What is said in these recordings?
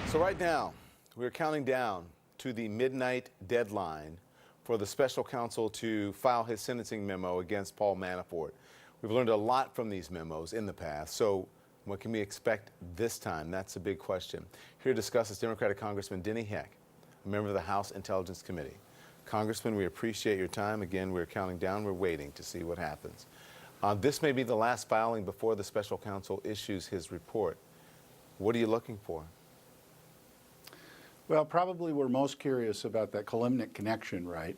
So right now, we're counting down to the midnight deadline for the special counsel to file his sentencing memo against Paul Manafort. We've learned a lot from these memos in the past, so what can we expect this time? That's a big question. Here to discuss is Democratic Congressman Denny Heck, a member of the House Intelligence Committee. Congressman, we appreciate your time. Again, we're counting down. We're waiting to see what happens. This may be the last filing before the special counsel issues his report. What are you looking for? Well, probably we're most curious about that Kalimnik connection, right?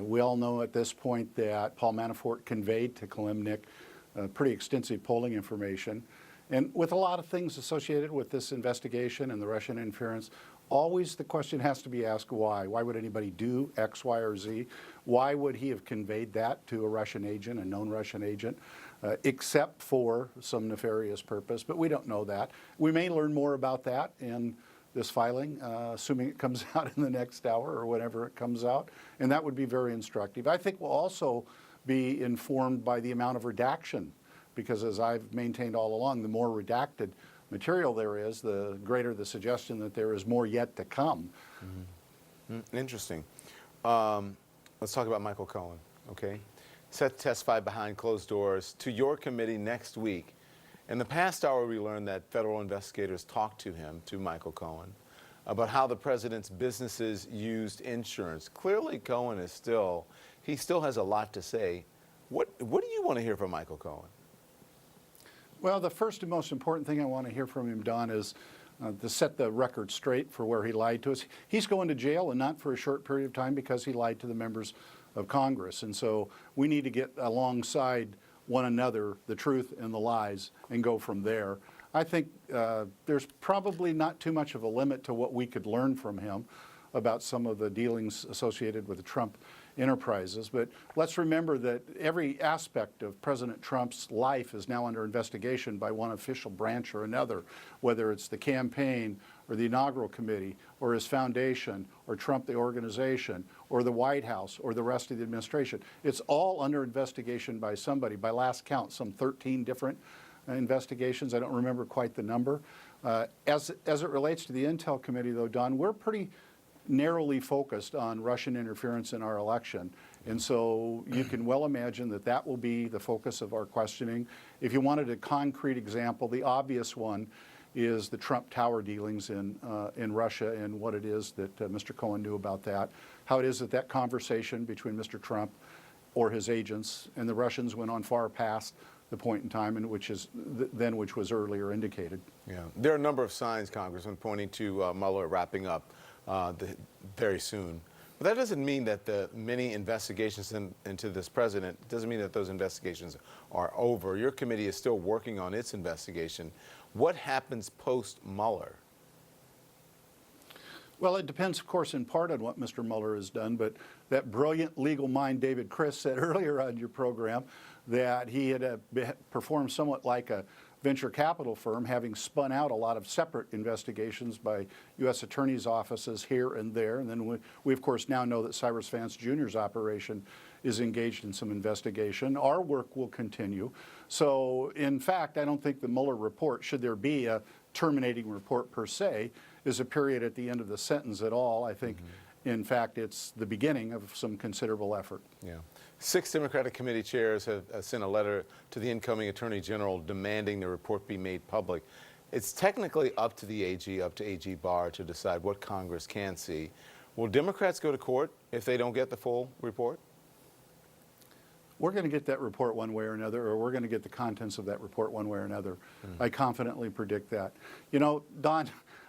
We all know at this point that Paul Manafort conveyed to Kalimnik pretty extensive polling information. And with a lot of things associated with this investigation and the Russian interference, always the question has to be asked why. Why would anybody do X, Y, or Z? Why would he have conveyed that to a Russian agent, a known Russian agent, except for some nefarious purpose? But we don't know that. We may learn more about that in this filing, assuming it comes out in the next hour or whenever it comes out, and that would be very instructive. I think we'll also be informed by the amount of redaction, because as I've maintained all along, the more redacted material there is, the greater the suggestion that there is more yet to come. Mm-hmm. Interesting. Let's talk about Michael Cohen, okay? Set to testify behind closed doors to your committee next week. In the past hour, we learned that federal investigators talked to him, to Michael Cohen, about how the president's businesses used insurance. Clearly, Cohen is still has a lot to say. What do you want to hear from Michael Cohen? Well, the first and most important thing I want to hear from him, Don, is to set the record straight for where he lied to us. He's going to jail, and not for a short period of time, because he lied to the members of Congress. And so we need to get alongside one another, the truth and the lies, and go from there. I think there's probably not too much of a limit to what we could learn from him about some of the dealings associated with the Trump enterprises. But let's remember that every aspect of President Trump's life is now under investigation by one official branch or another, whether it's the campaign or the inaugural committee or his foundation or Trump the organization or the White House or the rest of the administration. It's all under investigation by somebody. By last count, some 13 different investigations. I don't remember quite the number. As it relates to the Intel Committee, though, Don, we're pretty narrowly focused on Russian interference in our election. And so you can well imagine that that will be the focus of our questioning. If you wanted a concrete example, the obvious one is the Trump Tower dealings in Russia, and what it is that Mr. Cohen knew about that, how it is that that conversation between Mr. Trump or his agents and the Russians went on far past the point in time in which was earlier indicated. Yeah, there are a number of signs, Congressman, pointing to Mueller wrapping up very soon. But that doesn't mean that the many investigations into this president, doesn't mean that those investigations are over. Your committee is still working on its investigation. What happens post-Mueller? Well, it depends, of course, in part on what Mr. Mueller has done, but that brilliant legal mind David Chris said earlier on your program that he had performed somewhat like a venture capital firm, having spun out a lot of separate investigations by U.S. attorneys' offices here and there. And then we of course, now know that Cyrus Vance Jr.'s operation is engaged in some investigation. Our work will continue. So, in fact, I don't think the Mueller report, should there be a terminating report per se, is a period at the end of the sentence at all. I think, in fact, it's the beginning of some considerable effort. Yeah. 6 Democratic committee chairs have sent a letter to the incoming Attorney General demanding the report be made public. It's technically up to the AG, up to AG Barr, to decide what Congress can see. Will Democrats go to court if they don't get the full report? We're going to get that report one way or another, or we're going to get the contents of that report one way or another. I confidently predict that. You know, Don,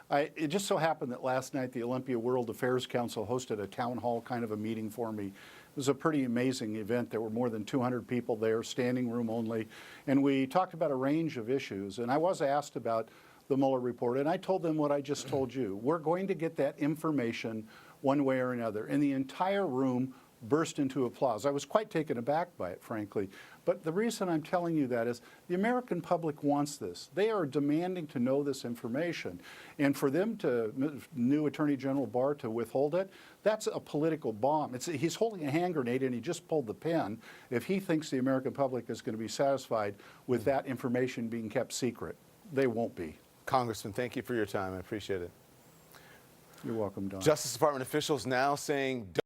it just so happened that last night the Olympia World Affairs Council hosted a town hall kind of a meeting for me. It was a pretty amazing event. There were more than 200 people there, standing room only, and we talked about a range of issues. And I was asked about the Mueller report, and I told them what I just told you. We're going to get that information one way or another. And the entire room burst into applause. I was quite taken aback by it, frankly. But the reason I'm telling you that is the American public wants this. They are demanding to know this information. And for them to, new Attorney General Barr, to withhold it, that's a political bomb. He's holding a hand grenade and he just pulled the pin if he thinks the American public is going to be satisfied with that information being kept secret. They won't be. Congressman, thank you for your time. I appreciate it. You're welcome, Don. Justice Department officials now saying